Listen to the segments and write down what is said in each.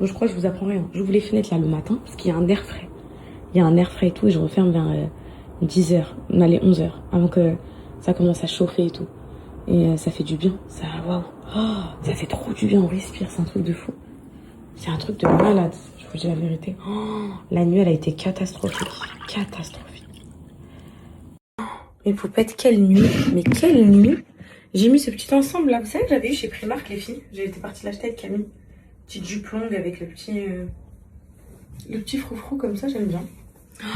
Bon, je crois que je vous apprends rien. J'ouvre les fenêtres là le matin parce qu'il y a un air frais. Il y a un air frais et tout et je referme vers 10h, allez 11h, avant que ça commence à chauffer et tout. Et ça fait du bien. Ça, waouh. Oh, ça fait trop du bien, on respire, c'est un truc de fou. C'est un truc de malade, je vous dis la vérité. Oh, la nuit, elle a été catastrophique. Catastrophique. Mes poupettes, quelle nuit. Mais quelle nuit. J'ai mis ce petit ensemble là. Vous savez que j'avais eu chez Primark, les filles. J'étais partie l'acheter avec Camille. Petite jupe longue avec le petit froufrou comme ça, j'aime bien. Oh,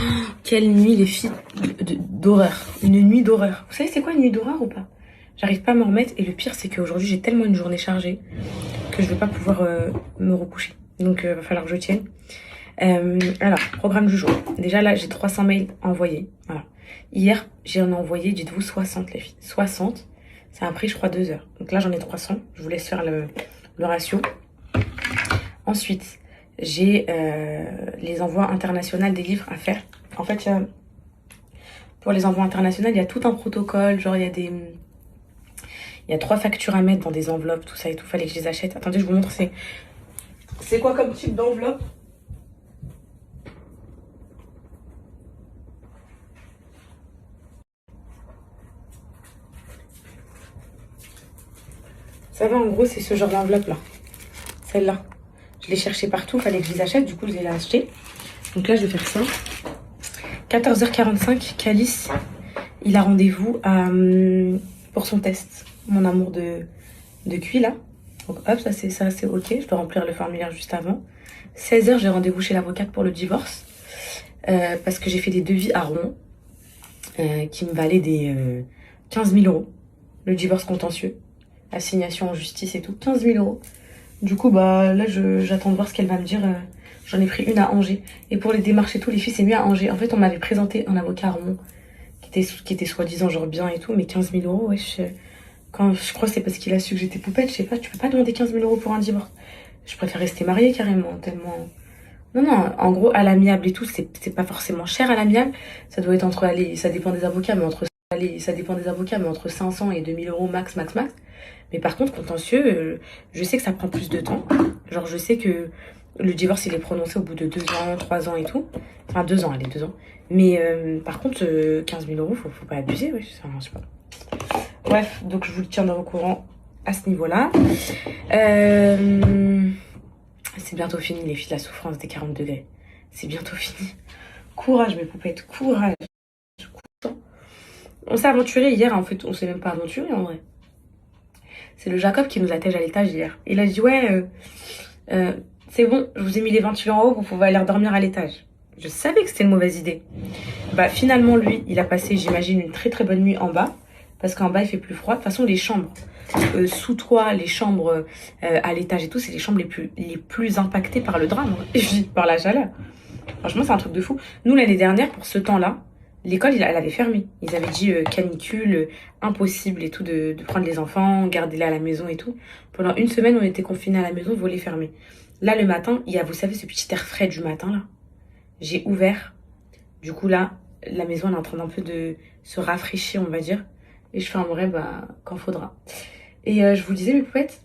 quelle nuit, les filles, d'horreur. Une nuit d'horreur. Vous savez c'est quoi une nuit d'horreur ou pas? J'arrive pas à me remettre et le pire c'est qu'aujourd'hui j'ai tellement une journée chargée que je vais pas pouvoir me recoucher. Donc va falloir que je tienne. Alors, programme du jour. Déjà là j'ai 300 mails envoyés. Voilà. Hier j'en ai envoyé, dites-vous 60 les filles. 60, ça a pris je crois 2 heures. Donc là j'en ai 300, je vous laisse faire le ratio. Ensuite, j'ai les envois internationaux des livres à faire. En fait, pour les envois internationaux, il y a tout un protocole. Genre, il y a 3 factures à mettre dans des enveloppes, tout ça et tout. Fallait que je les achète. Attendez, je vous montre. C'est quoi comme type d'enveloppe? Ça va, en gros, c'est ce genre d'enveloppe là. Celle-là. Je l'ai cherché partout, fallait que je les achète, du coup je les ai achetés. Donc là je vais faire ça. 14h45, Calice, il a rendez-vous pour son test. Mon amour de QI là. Donc hop, ça c'est ok, je dois remplir le formulaire juste avant. 16h, j'ai rendez-vous chez l'avocate pour le divorce. Parce que j'ai fait des devis à Rouen qui me valaient des 15 000 euros. Le divorce contentieux, assignation en justice et tout, 15 000 euros. Du coup, bah là, j'attends de voir ce qu'elle va me dire. J'en ai pris une à Angers. Et pour les démarches et tout, les filles, c'est mieux à Angers. En fait, on m'avait présenté un avocat à Rouen qui était soi-disant genre bien et tout, mais 15 000 euros, ouais. Quand je crois que c'est parce qu'il a su que j'étais poupette, je sais pas, tu peux pas demander 15 000 euros pour un divorce. Je préfère rester mariée carrément, tellement. Non, en gros, à l'amiable et tout, c'est pas forcément cher à l'amiable. Ça doit être ça dépend des avocats, mais ça dépend des avocats, mais entre 500 et 2000 euros max. Mais par contre, contentieux, je sais que ça prend plus de temps. Genre, je sais que le divorce, il est prononcé au bout de 2 ans, 3 ans et tout. Enfin, 2 ans, allez, 2 ans. Mais par contre, 15 000 euros, faut pas abuser, ouais, ça marche pas. Bref, donc je vous le tiendrai au courant à ce niveau-là. C'est bientôt fini, les filles, la souffrance des 40 degrés. C'est bientôt fini. Courage, mes poupettes, courage. On s'est aventuré hier, en fait, on s'est même pas aventuré en vrai. C'est le Jacob qui nous attège à l'étage hier. Il a dit ouais, c'est bon, je vous ai mis les ventilos en haut, vous pouvez aller dormir à l'étage. Je savais que c'était une mauvaise idée. Bah finalement lui, il a passé, j'imagine, une très très bonne nuit en bas. Parce qu'en bas il fait plus froid. De toute façon les chambres sous toit, les chambres à l'étage et tout, c'est les chambres les plus impactées par le drame, par la chaleur. Franchement c'est un truc de fou. Nous l'année dernière, pour ce temps-là, l'école, elle avait fermé. Ils avaient dit canicule, impossible et tout de prendre les enfants, garder-les à la maison et tout. Pendant une semaine, on était confinés à la maison, volets fermés. Là, le matin, il y a, vous savez, ce petit air frais du matin, là. J'ai ouvert. Du coup, là, la maison, elle est en train d'un peu de se rafraîchir, on va dire. Et je fermerai quand faudra. Et je vous disais, mes poupettes,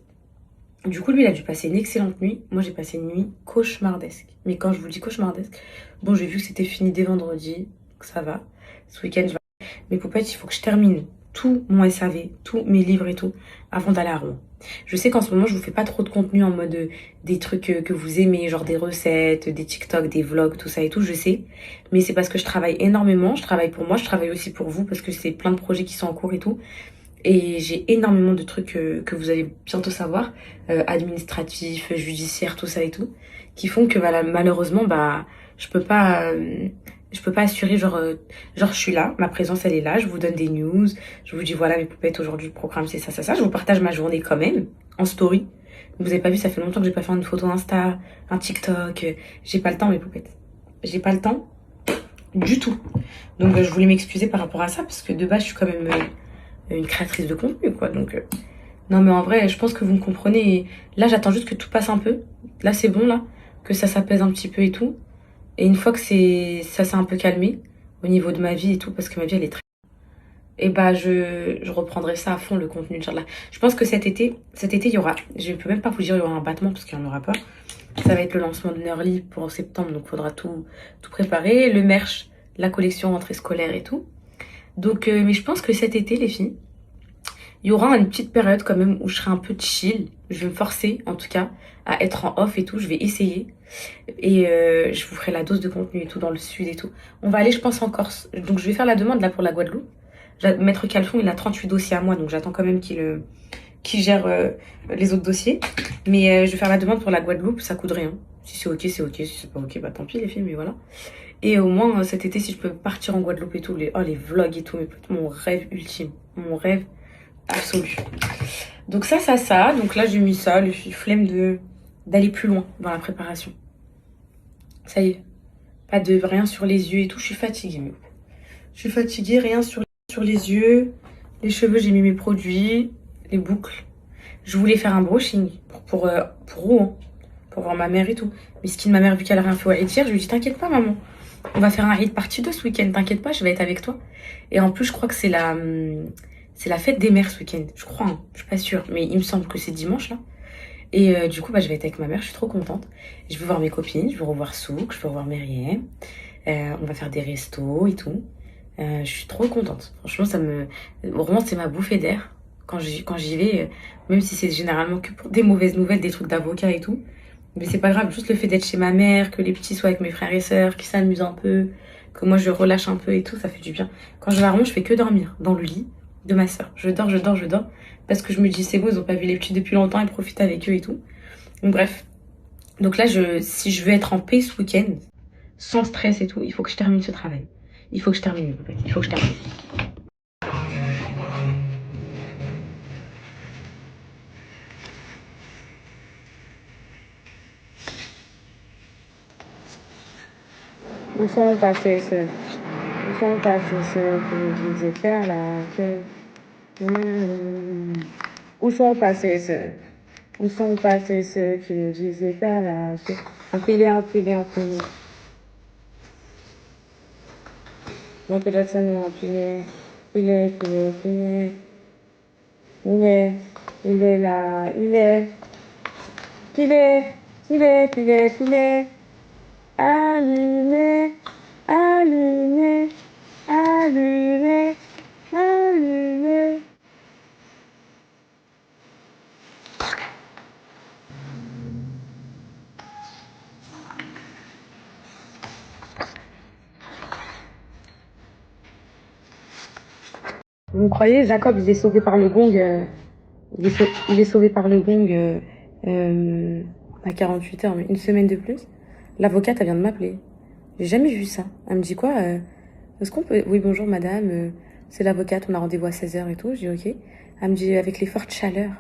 du coup, lui, il a dû passer une excellente nuit. Moi, j'ai passé une nuit cauchemardesque. Mais quand je vous dis cauchemardesque, bon, j'ai vu que c'était fini dès vendredi. Ça va. Ce week-end, mes poupettes, il faut que je termine tout mon SAV, tous mes livres et tout, avant d'aller à Rouen. Je sais qu'en ce moment, je vous fais pas trop de contenu en mode des trucs que vous aimez, genre des recettes, des TikTok, des vlogs, tout ça et tout, je sais. Mais c'est parce que je travaille énormément, je travaille pour moi, je travaille aussi pour vous, parce que c'est plein de projets qui sont en cours et tout. Et j'ai énormément de trucs que vous allez bientôt savoir, administratifs, judiciaires, tout ça et tout, qui font que malheureusement, je peux pas assurer genre je suis là, ma présence elle est là, je vous donne des news, je vous dis voilà mes poupettes, aujourd'hui le programme c'est ça, je vous partage ma journée quand même en story. Vous avez pas vu, ça fait longtemps que j'ai pas fait une photo Insta, un TikTok, j'ai pas le temps mes poupettes. J'ai pas le temps du tout. Donc je voulais m'excuser par rapport à ça parce que de base je suis quand même une créatrice de contenu quoi. Donc non mais en vrai, je pense que vous me comprenez et là j'attends juste que tout passe un peu. Là c'est bon là, que ça s'apaise un petit peu et tout. Et une fois que ça s'est un peu calmé au niveau de ma vie et tout, parce que ma vie elle est très... Et bah, je reprendrai ça à fond, le contenu, Inch'Allah. Je pense que cet été, il y aura, je peux même pas vous dire, il y aura un battement parce qu'il n'y en aura pas. Ça va être le lancement de Nerly pour septembre, donc il faudra tout préparer. Le merch, la collection rentrée scolaire et tout. Donc, mais je pense que cet été, les filles, il y aura une petite période quand même où je serai un peu chill. Je vais me forcer, en tout cas, à être en off et tout. Je vais essayer. Et je vous ferai la dose de contenu et tout dans le sud et tout. On va aller, je pense, en Corse. Donc, je vais faire la demande là pour la Guadeloupe. Maître Calfon, il a 38 dossiers à moi, donc j'attends quand même qu'il gère les autres dossiers. Mais je vais faire la demande pour la Guadeloupe, ça coûte rien. Si c'est ok, c'est ok. Si c'est pas ok, bah tant pis les filles, mais voilà. Et au moins cet été, si je peux partir en Guadeloupe et tout, les vlogs et tout, mais mon rêve ultime, mon rêve absolu. Donc ça. Donc là, j'ai mis ça, le flemme d'aller plus loin dans la préparation. Ça y est, pas de rien sur les yeux et tout, je suis fatiguée. Mais... je suis fatiguée, rien sur les yeux, les cheveux, j'ai mis mes produits, les boucles. Je voulais faire un brushing pour Rouen, pour voir ma mère et tout. Mais ce qui ma mère, vu qu'elle a rien fait au Eid hier, je lui dis t'inquiète pas maman, on va faire un Eid partie 2 ce week-end, t'inquiète pas, je vais être avec toi. Et en plus, je crois que c'est la fête des mères ce week-end, je crois, hein. Je suis pas sûre, mais il me semble que c'est dimanche là. Et du coup, bah, je vais être avec ma mère, je suis trop contente. Je vais voir mes copines, je vais revoir Souk, je vais revoir Myriam. On va faire des restos et tout. Je suis trop contente. Franchement, vraiment, c'est ma bouffée d'air. Quand j'y vais, même si c'est généralement que pour des mauvaises nouvelles, des trucs d'avocat et tout. Mais c'est pas grave, juste le fait d'être chez ma mère, que les petits soient avec mes frères et sœurs, qu'ils s'amusent un peu, que moi je relâche un peu et tout, ça fait du bien. Quand je vais à Rouen, je fais que dormir dans le lit de ma sœur. Je dors. Parce que je me dis, c'est bon, ils ont pas vu les petits depuis longtemps, ils profitent avec eux et tout. Donc bref. Donc là, si je veux être en paix ce week-end, sans stress et tout, il faut que je termine ce travail. Il faut que je termine. Où sont passés ceux qui disaient faire la queue? Où sont passés ceux qui disaient faire la queue? Empilez. Mon téléphone est empilé. Empilé. Il est là. Pilé. Allumé. Vous me croyez, Jacob, il est sauvé par le gong. Il est sauvé par le gong à 48 heures, mais une semaine de plus. L'avocate, elle vient de m'appeler. J'ai jamais vu ça. Elle me dit quoi est-ce qu'on peut... Oui, bonjour madame, c'est l'avocate, on a rendez-vous à 16 heures et tout. Je dis ok. Elle me dit avec les fortes chaleurs.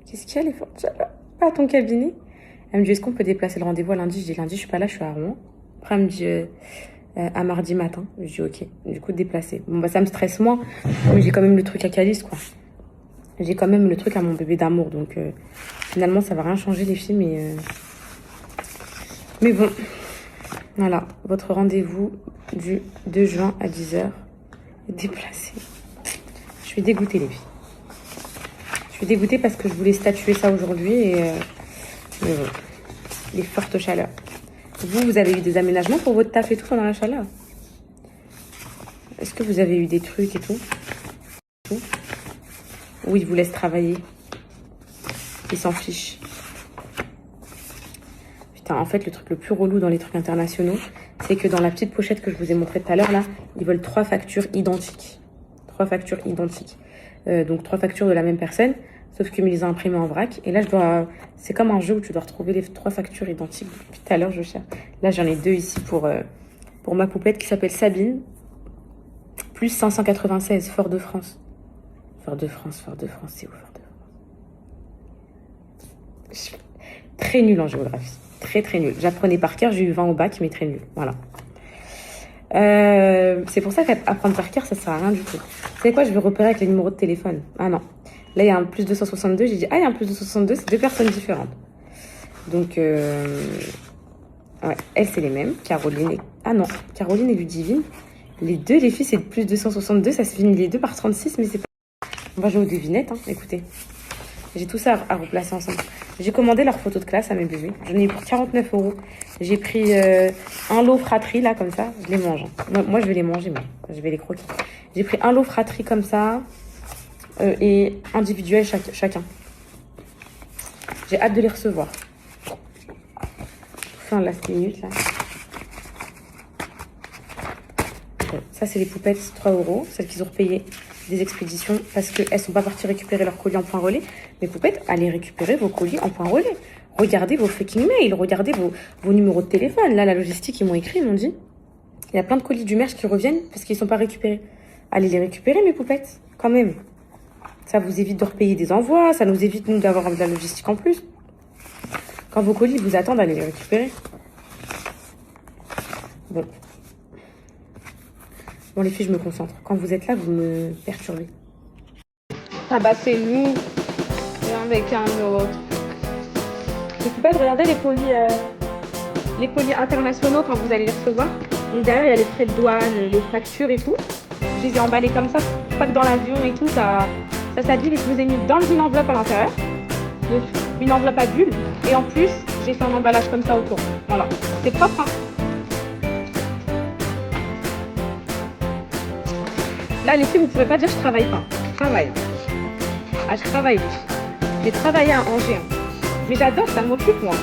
Qu'est-ce qu'il y a, les fortes chaleurs? Pas à ton cabinet. Elle me dit est-ce qu'on peut déplacer le rendez-vous à lundi? Je dis lundi, je suis pas là, je suis à Rouen. Après, elle me dit à mardi matin. Je dis ok. Du coup, déplacer. Bon, bah ça me stresse moins, mais j'ai quand même le truc à Calice, quoi. J'ai quand même le truc à mon bébé d'amour, donc finalement, ça va rien changer les filles, mais bon. Voilà, votre rendez-vous du 2 juin à 10h est déplacé. Je suis dégoûtée, les filles. Je suis dégoûtée parce que je voulais statuer ça aujourd'hui et mais bon, les fortes chaleurs. Vous avez eu des aménagements pour votre taf et tout pendant la chaleur? Est-ce que vous avez eu des trucs et tout? Ou ils vous laissent travailler? Ils s'en fichent. Putain, en fait, le truc le plus relou dans les trucs internationaux, c'est que dans la petite pochette que je vous ai montrée tout à l'heure, là, ils veulent 3 factures identiques. 3 factures identiques. Donc 3 factures de la même personne, sauf qu'ils me les ont imprimées en vrac. Et là, c'est comme un jeu où tu dois retrouver les 3 factures identiques. Depuis tout à l'heure, je cherche. Là, j'en ai 2 ici pour ma poupette qui s'appelle Sabine. Plus 596, Fort-de-France. Fort-de-France, c'est où Fort-de-France? Très nulle en géographie. Très nul. J'apprenais par cœur, j'ai eu 20 au bac, mais très nul. Voilà. C'est pour ça qu'apprendre par cœur, ça sert à rien du tout. Vous savez quoi, je vais repérer avec les numéros de téléphone. Ah non. Là, il y a un plus 262. J'ai dit, il y a un plus 262, c'est 2 personnes différentes. Donc, ouais, elles, c'est les mêmes. Caroline et Ludivine. Les deux, les filles, c'est plus 262. Ça se finit les deux par 36, mais c'est pas... On va jouer aux devinettes, hein. Écoutez. J'ai tout ça à replacer ensemble. J'ai commandé leurs photos de classe à mes bébés. J'en ai eu pour 49 €. J'ai pris un lot fratrie, là, comme ça. Je les mange. Hein. Moi, je vais les manger, moi. Je vais les croquer. J'ai pris un lot fratrie comme ça. Et individuel chacun. J'ai hâte de les recevoir. Fin de last minute, là. Ça, c'est les poupettes, 3 €. Celles qu'ils ont repayées des expéditions parce qu'elles ne sont pas parties récupérer leurs colis en point relais. Mais poupettes, allez récupérer vos colis en point relais. Regardez vos freaking mails, regardez vos numéros de téléphone. Là, la logistique, ils m'ont écrit, ils m'ont dit. Il y a plein de colis du merch qui reviennent parce qu'ils ne sont pas récupérés. Allez les récupérer, mes poupettes, quand même. Ça vous évite de repayer des envois, ça nous évite, nous, d'avoir de la logistique en plus. Quand vos colis vous attendent, allez les récupérer. Bon. Bon, les filles, je me concentre. Quand vous êtes là, vous me perturbez. Ah bah, c'est nous. Et avec un autre. Je peux pas regarder les colis internationaux quand vous allez les recevoir. Donc derrière, il y a les frais de douane, les factures et tout. Je les ai emballés comme ça. Pas que dans l'avion et tout, ça s'habille. Et je vous ai mis dans une enveloppe à l'intérieur. Donc, une enveloppe à bulles. Et en plus, j'ai fait un emballage comme ça autour. Voilà. C'est propre, hein. Là, les filles, vous ne pouvez pas dire que je travaille pas. Je travaille. Ah, je travaille. J'ai travaillé à Angers. Hein. Mais j'adore, ça m'occupe, moi.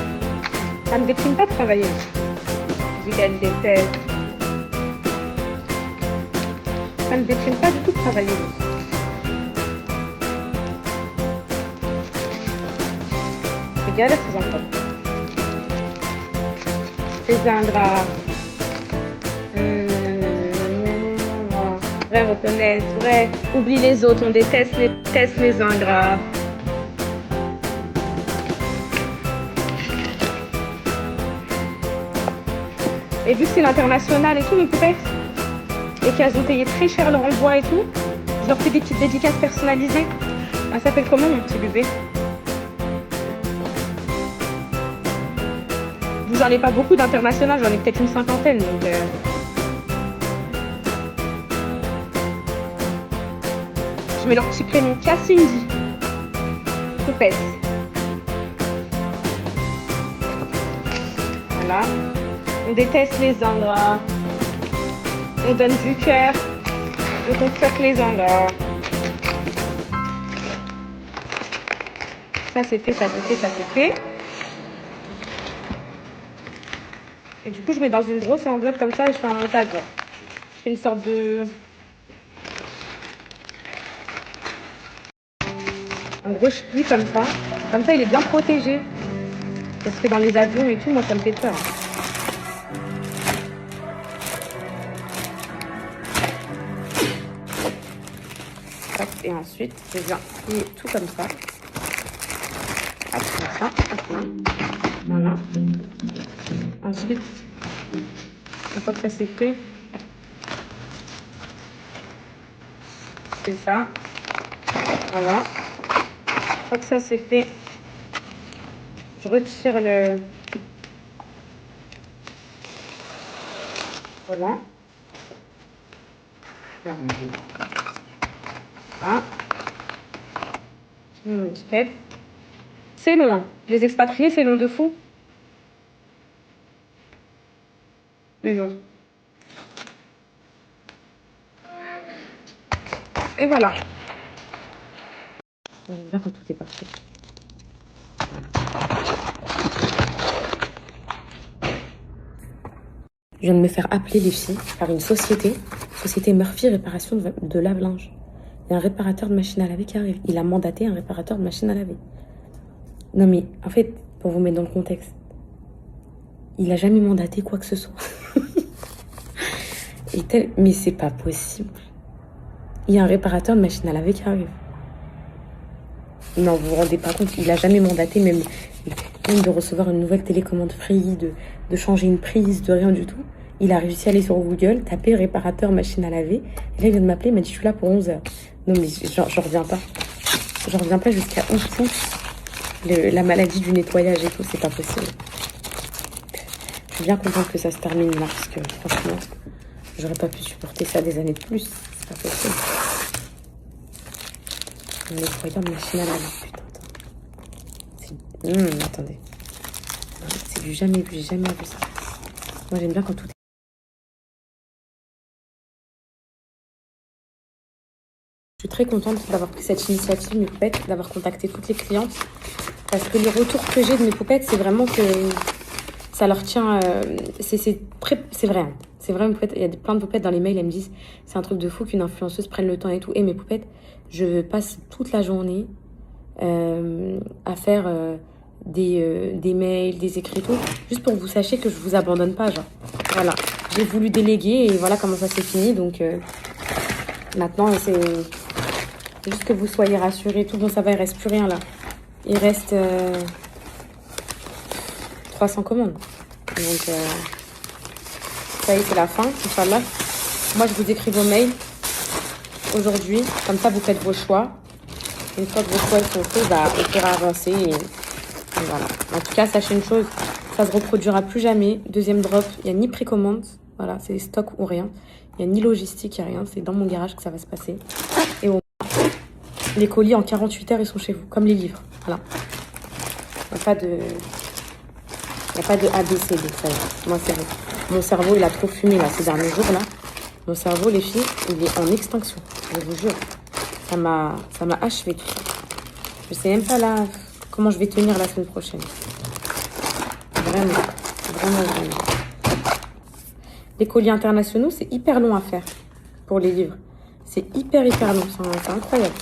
Ça ne me déprime pas de travailler. Vu qu'elle déteste. Ça ne me déprime pas du tout de travailler. C'est galère, ces enfants. C'est ingrats. Vrai, reconnaître, vrai. Oublie les autres, on déteste les ingrats. Et vu que c'est l'international et tout, mes poupettes, et qu'elles ont payé très cher leur envoi et tout, je leur fais des petites dédicaces personnalisées. Ça s'appelle comment, mon petit bébé? J'en ai pas beaucoup d'international, j'en ai peut-être une cinquantaine, donc... Je mets leur petit prénom, Cindy. Poupette. Voilà. On déteste les ingrats. On donne du cœur. Donc on fuck les ingrats. Ça c'est fait, ça c'est fait, ça c'est fait. Et du coup je mets dans une grosse enveloppe comme ça et je fais un tag. Je fais une sorte de... En gros, je plie comme ça. Comme ça, il est bien protégé. Parce que dans les avions et tout, moi, ça me fait peur. Et ensuite, je viens plier tout comme ça. Hop, comme ça. Hop, voilà. Ensuite, une fois que ça c'est fait, c'est ça. Voilà. Une fois que ça c'est fait, je retire le... Voilà. Ah. C'est long. Les expatriés, c'est long de fou. Mais non. Et voilà. On verra quand tout est parti. Je viens de me faire appeler les filles par une société Murphy Réparation de lave-linge. Il y a un réparateur de machine à laver qui arrive. Il a mandaté un réparateur de machine à laver. Non mais, en fait, pour vous mettre dans le contexte, il a jamais mandaté quoi que ce soit. Mais c'est pas possible. Il y a un réparateur de machine à laver qui arrive. Non, vous vous rendez pas compte, il a jamais mandaté même de recevoir une nouvelle télécommande free, de changer une prise, de rien du tout. Il a réussi à aller sur Google, taper réparateur machine à laver. Et là, il vient de m'appeler, il m'a dit, je suis là pour 11 h. Non, mais j'en reviens pas. J'en reviens pas jusqu'à 11 pouces. La maladie du nettoyage et tout, c'est pas possible. Je suis bien contente que ça se termine là, parce que franchement, J'aurais pas pu supporter ça des années de plus. C'est pas possible. Un nettoyant machine à laver. Putain, attendez. C'est du jamais vu, j'ai jamais vu ça. Moi, j'aime bien quand tout est... Je suis très contente d'avoir pris cette initiative, mes poupettes, d'avoir contacté toutes les clientes. Parce que le retour que j'ai de mes poupettes, c'est vraiment que ça leur tient... c'est vrai. Hein. C'est vrai, mes poupettes. Il y a plein de poupettes dans les mails, elles me disent c'est un truc de fou qu'une influenceuse prenne le temps et tout. Et mes poupettes, je passe toute la journée à faire des mails, des écrits, tout. Juste pour que vous sachiez que je vous abandonne pas, genre. Voilà. J'ai voulu déléguer et voilà comment ça s'est fini. Donc maintenant, c'est juste que vous soyez rassurés. Tout bon, ça va, il reste plus rien là. Il reste 300 commandes. Donc, ça y est, c'est la fin. Inch'Allah. Moi, je vous écris vos mails aujourd'hui. Comme ça, vous faites vos choix. Une fois que vos choix sont faits, bah, on pourra avancer. Et voilà. En tout cas, sachez une chose. Ça se reproduira plus jamais. Deuxième drop, il n'y a ni précommande. Voilà, c'est stock ou rien. Il n'y a ni logistique, il n'y a rien. C'est dans mon garage que ça va se passer. Et les colis, en 48 heures, ils sont chez vous. Comme les livres. Voilà. Il n'y a pas de ABCD, ça y est. Moi, c'est vrai. Mon cerveau, il a trop fumé, là, ces derniers jours, là. Mon cerveau, les filles, il est en extinction. Je vous jure. Ça m'a achevé, tout ça. Je sais même pas, là, comment je vais tenir la semaine prochaine. Vraiment. Vraiment. Les colis internationaux, c'est hyper long à faire pour les livres. C'est hyper long. C'est incroyable.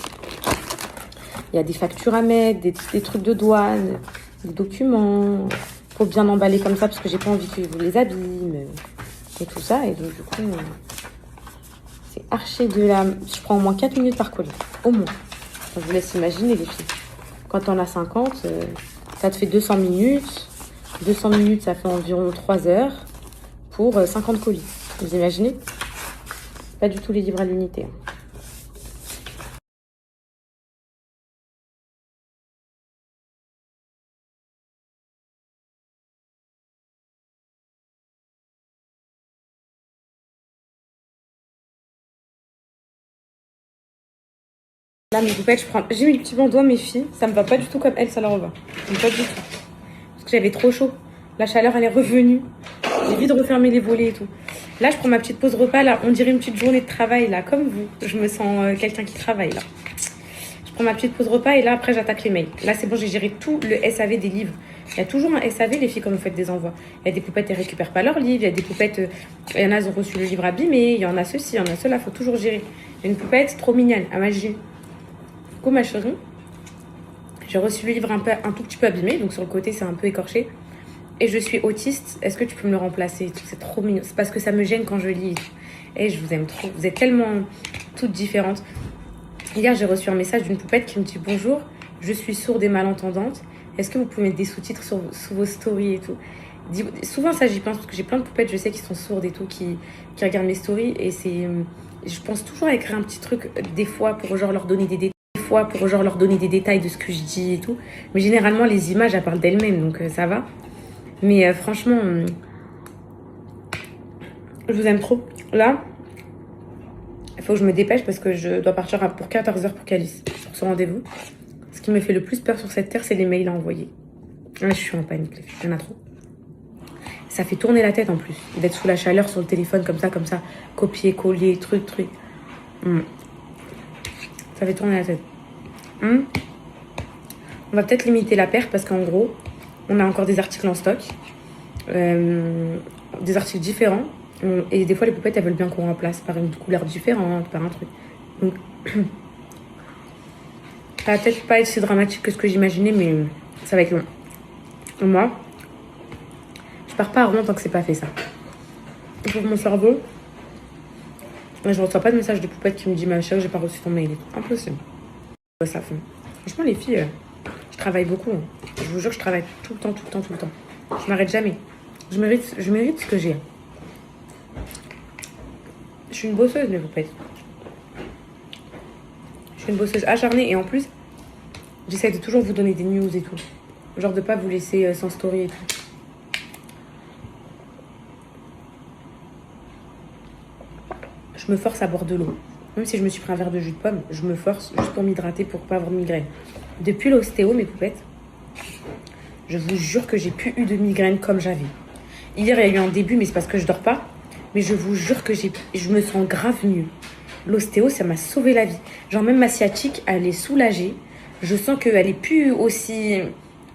Il y a des factures à mettre, des trucs de douane, des documents. Faut bien emballer comme ça parce que j'ai pas envie que vous les abîment et tout ça. Et donc, du coup, c'est archi de la... Je prends au moins 4 minutes par colis. Au moins. Je vous laisse imaginer, les filles. Quand on a 50, ça te fait 200 minutes. 200 minutes, ça fait environ 3 heures pour 50 colis. Vous imaginez? Pas du tout les livres à l'unité. Hein. Là, mes poupettes, j'ai mis le petit bandeau à mes filles. Ça me va pas du tout comme elles, ça leur va. Ça me va pas du tout. Parce que j'avais trop chaud. La chaleur, elle est revenue. J'ai envie de refermer les volets et tout. Là, je prends ma petite pause repas. Là, on dirait une petite journée de travail, là, comme vous. Je me sens quelqu'un qui travaille, là. Je prends ma petite pause repas et là, après, j'attaque les mails. Là, c'est bon, j'ai géré tout le SAV des livres. Il y a toujours un SAV, les filles, quand vous faites des envois. Il y a des poupettes, elles récupèrent pas leurs livres. Il y a des poupettes, il y en a, elles ont reçu le livre abîmé. Il y en a ceci, il y en a cela. Il faut toujours gérer. J'ai une poupette trop mignonne, à Magie. Coucou ma chérie, j'ai reçu le livre un tout petit peu abîmé, donc sur le côté c'est un peu écorché. Et je suis autiste, est-ce que tu peux me le remplacer? C'est trop mignon, c'est parce que ça me gêne quand je lis. Et je vous aime trop, vous êtes tellement toutes différentes. Hier j'ai reçu un message d'une poupette qui me dit bonjour, je suis sourde et malentendante. Est-ce que vous pouvez mettre des sous-titres sous vos stories et tout? Souvent ça j'y pense parce que j'ai plein de poupettes, je sais qui sont sourdes et tout, qui regardent mes stories et je pense toujours à écrire un petit truc des fois pour genre leur donner des détails de ce que je dis et tout. Mais généralement, les images, elles parlent d'elles-mêmes, donc ça va. Mais franchement, je vous aime trop. Là, il faut que je me dépêche parce que je dois partir pour 14 h pour Calice, pour ce rendez-vous. Ce qui me fait le plus peur sur cette terre, c'est les mails à envoyer. Là, je suis en panique, les filles. Il y en a trop. Ça fait tourner la tête en plus, d'être sous la chaleur sur le téléphone, comme ça, copier, coller, truc. Ça fait tourner la tête. On va peut-être limiter la perte parce qu'en gros, on a encore des articles en stock. Des articles différents. Et des fois, les poupettes, elles veulent bien qu'on remplace par une couleur différente, par un truc. Donc, ça va peut-être pas être si dramatique que ce que j'imaginais, mais ça va être long. Et moi, je pars pas à Rouen tant que c'est pas fait, ça. Pour mon cerveau, je reçois pas de message de poupette qui me dit ma chérie, j'ai pas reçu ton mail. Impossible. Ça fait. Franchement, les filles, je travaille beaucoup. Hein. Je vous jure que je travaille tout le temps. Je m'arrête jamais. Je mérite ce que j'ai. Je suis une bosseuse, mes poupettes. Je suis une bosseuse acharnée et en plus, j'essaie de toujours vous donner des news et tout. Genre de pas vous laisser sans story et tout. je me force à boire de l'eau. Même si je me suis pris un verre de jus de pomme, je me force juste pour m'hydrater, pour pas avoir de migraine. Depuis l'ostéo, mes poupettes, je vous jure que j'ai plus eu de migraine comme j'avais. Hier, il y a eu un début, mais c'est parce que je dors pas. Mais je vous jure que je me sens grave mieux. L'ostéo, ça m'a sauvé la vie. Genre même ma sciatique, elle est soulagée. Je sens qu'elle est plus aussi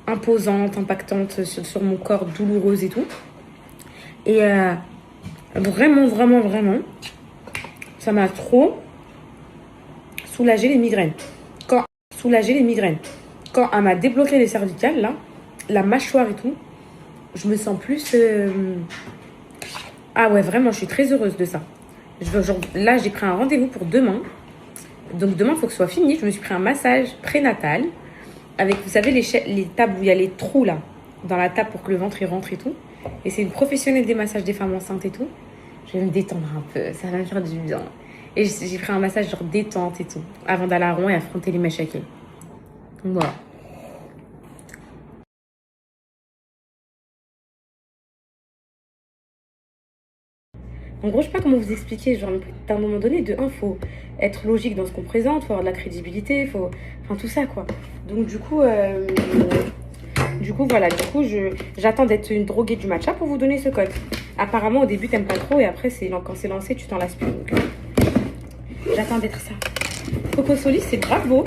imposante, impactante sur mon corps, douloureuse et tout. Et vraiment, vraiment, vraiment, ça m'a trop soulagé les migraines. Quand elle m'a débloqué les cervicales, là, la mâchoire et tout, je me sens plus... Ah ouais, vraiment, je suis très heureuse de ça. Là, j'ai pris un rendez-vous pour demain. Donc demain, il faut que ce soit fini. Je me suis pris un massage prénatal avec, vous savez, les tables où il y a les trous là, dans la table pour que le ventre y rentre et tout. Et c'est une professionnelle des massages des femmes enceintes et tout. Je vais me détendre un peu, ça va me faire du bien. Et j'ai pris un massage genre détente et tout, avant d'aller à rond et affronter les mèches à quai. Donc voilà. En gros, je sais pas comment vous expliquer. Genre, à un moment donné, de un, faut être logique dans ce qu'on présente, faut avoir de la crédibilité, faut... Enfin, tout ça, quoi. Donc, du coup, voilà. Du coup, j'attends d'être une droguée du matcha pour vous donner ce code. Apparemment, au début, t'aimes pas trop. Et après, quand c'est lancé, tu t'en lasses plus. Donc, j'attends d'être ça. Coco Solis, c'est grave beau.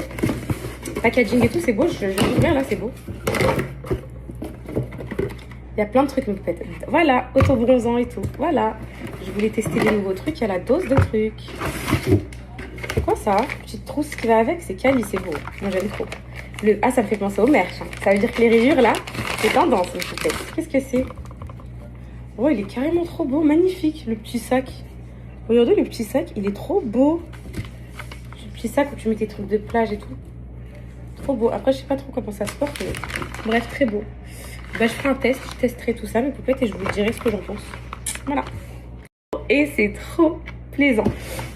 Packaging et tout, c'est beau. Je vais ouvrir, là, c'est beau. Il y a plein de trucs, mes poupettes. Voilà, auto-bronzant et tout. Voilà. Je voulais tester des nouveaux trucs. Il y a la dose de trucs. C'est quoi ça? Petite trousse qui va avec. C'est quali, c'est beau. Moi, j'aime trop. Ah, ça me fait penser au merch. Hein. Ça veut dire que les rayures, là, c'est tendance, mes poupettes. Qu'est-ce que c'est? Oh, il est carrément trop beau. Magnifique, le petit sac. Regardez, le petit sac, il est trop beau. Le petit sac où tu mets tes trucs de plage et tout. Trop beau. Après, je sais pas trop comment ça se porte. Mais... Bref, très beau. Bah, je ferai un test, je testerai tout ça, mes poupettes, et je vous dirai ce que j'en pense. Voilà. Et c'est trop plaisant.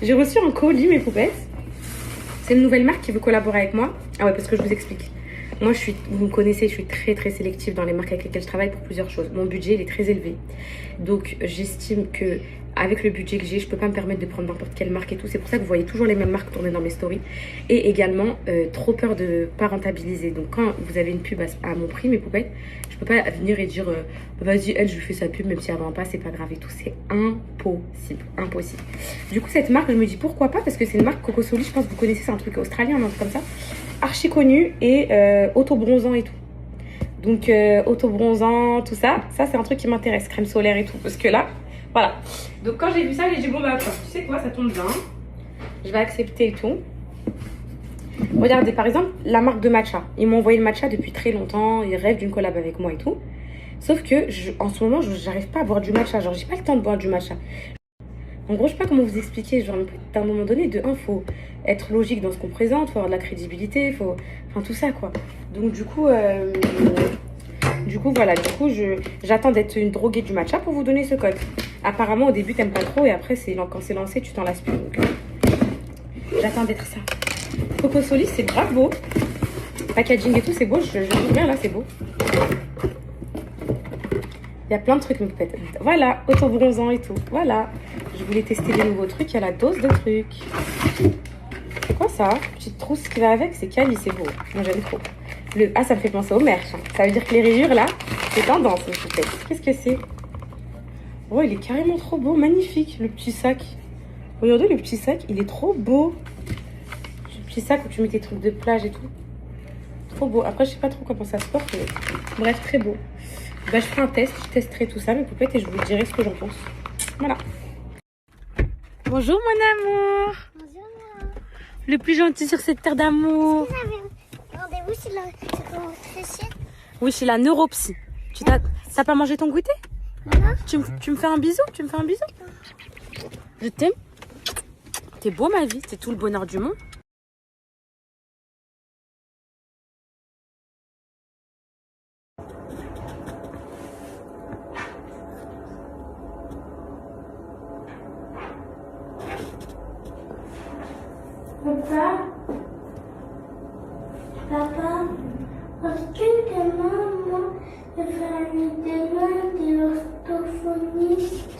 J'ai reçu un colis, mes poupettes. C'est une nouvelle marque qui veut collaborer avec moi. Ah ouais, parce que je vous explique. Moi, vous me connaissez, je suis très très sélective dans les marques avec lesquelles je travaille pour plusieurs choses. Mon budget, il est très élevé. Donc, j'estime que avec le budget que j'ai, je peux pas me permettre de prendre n'importe quelle marque et tout. C'est pour ça que vous voyez toujours les mêmes marques tourner dans mes stories. Et également, trop peur de pas rentabiliser. Donc, quand vous avez une pub à mon prix, mes poupettes, je peux pas venir et dire vas-y, elle, je lui fais sa pub, même si elle vend pas, c'est pas grave et tout. C'est impossible, impossible. Du coup, cette marque, je me dis pourquoi pas, parce que c'est une marque Coco Solis, je pense que vous connaissez, c'est un truc australien, un truc comme ça. Archi connu et auto-bronzant et tout. Donc, auto-bronzant, tout ça, c'est un truc qui m'intéresse, crème solaire et tout. Parce que là, voilà. Donc, quand j'ai vu ça, j'ai dit, bon, bah, tu sais quoi, ça tombe bien. Je vais accepter et tout. Regardez, par exemple, la marque de matcha. Ils m'ont envoyé le matcha depuis très longtemps. Ils rêvent d'une collab avec moi et tout. Sauf que, en ce moment, j'arrive pas à boire du matcha. Genre, j'ai pas le temps de boire du matcha. En gros, je sais pas comment vous expliquer. Genre, à un moment donné, de un, faut être logique dans ce qu'on présente, faut avoir de la crédibilité, faut... Enfin, tout ça, quoi. Donc, du coup, voilà. Du coup, j'attends d'être une droguée du matcha pour vous donner ce code. Apparemment, au début, t'aimes pas trop. Et après, quand c'est lancé, tu t'en lasses plus. Donc, j'attends d'être ça. Coco Solis, c'est grave beau. Packaging et tout, c'est beau. Je vais ouvrir, là, c'est beau. Il y a plein de trucs, mes poupettes. Voilà, auto-bronzant et tout. Voilà. Je voulais tester des nouveaux trucs. Il y a la dose de trucs. C'est quoi ça? Petite trousse qui va avec. C'est quali, c'est beau. Moi, j'aime trop. Ah, ça me fait penser au merch. Hein. Ça veut dire que les rayures, là, c'est tendance, mes poupettes. Qu'est-ce que c'est? Oh, il est carrément trop beau. Magnifique, le petit sac. Regardez, le petit sac, il est trop beau. Le petit sac où tu mets tes trucs de plage et tout. Trop beau. Après, je sais pas trop comment ça se porte. Mais... Bref, très beau. Bah, je ferai un test, je testerai tout ça, mes poupettes, et je vous dirai ce que j'en pense. Voilà. Bonjour, mon amour. Bonjour, maman. Le plus gentil sur cette terre d'amour. Est-ce que j'avais rendez-vous chez l'obstétricienne? Oui, chez la neuropsy. T'as pas mangé ton goûter? Non. Tu me fais un bisou? Tu me fais un bisou? Je t'aime. T'es beau, ma vie. C'est tout le bonheur du monde. Papa, est-ce que demain, moi, je vais aller demain de l'orthophoniste?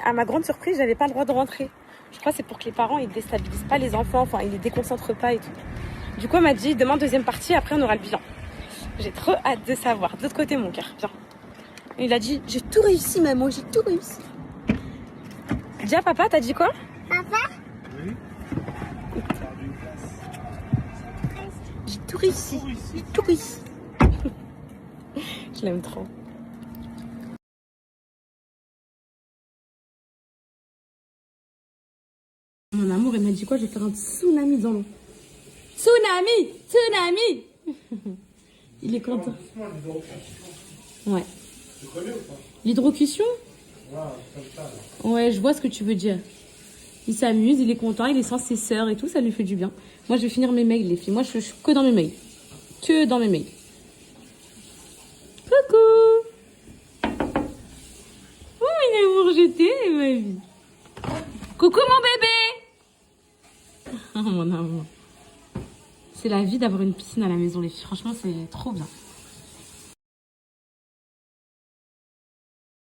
à ma grande surprise, j'avais pas le droit de rentrer. Je crois que c'est pour que les parents ils déstabilisent pas les enfants, enfin ils les déconcentrent pas et tout. Du coup, elle m'a dit demain deuxième partie, après on aura le bilan. J'ai trop hâte de savoir. De l'autre côté, mon cœur, viens. Il a dit j'ai tout réussi, maman, j'ai tout réussi. Dis à papa, t'as dit quoi? Papa? Oui. J'ai tout réussi. J'ai tout réussi. Je l'aime trop. Mon amour, elle m'a dit quoi? Je vais faire un tsunami dans l'eau. Tsunami! Tsunami! Il est content. Ouais. Tu connais ou pas? L'hydrocution? Ouais, comme ça. Là. Ouais, je vois ce que tu veux dire. Il s'amuse, il est content, il est sans ses sœurs et tout, ça lui fait du bien. Moi, je vais finir mes mails, les filles. Moi, je suis que dans mes mails. Que dans mes mails. Coucou! Oh, il est amour jeté, ma vie. Coucou, mon bébé! Oh, mon amour. C'est la vie d'avoir une piscine à la maison, les filles. Franchement, c'est trop bien.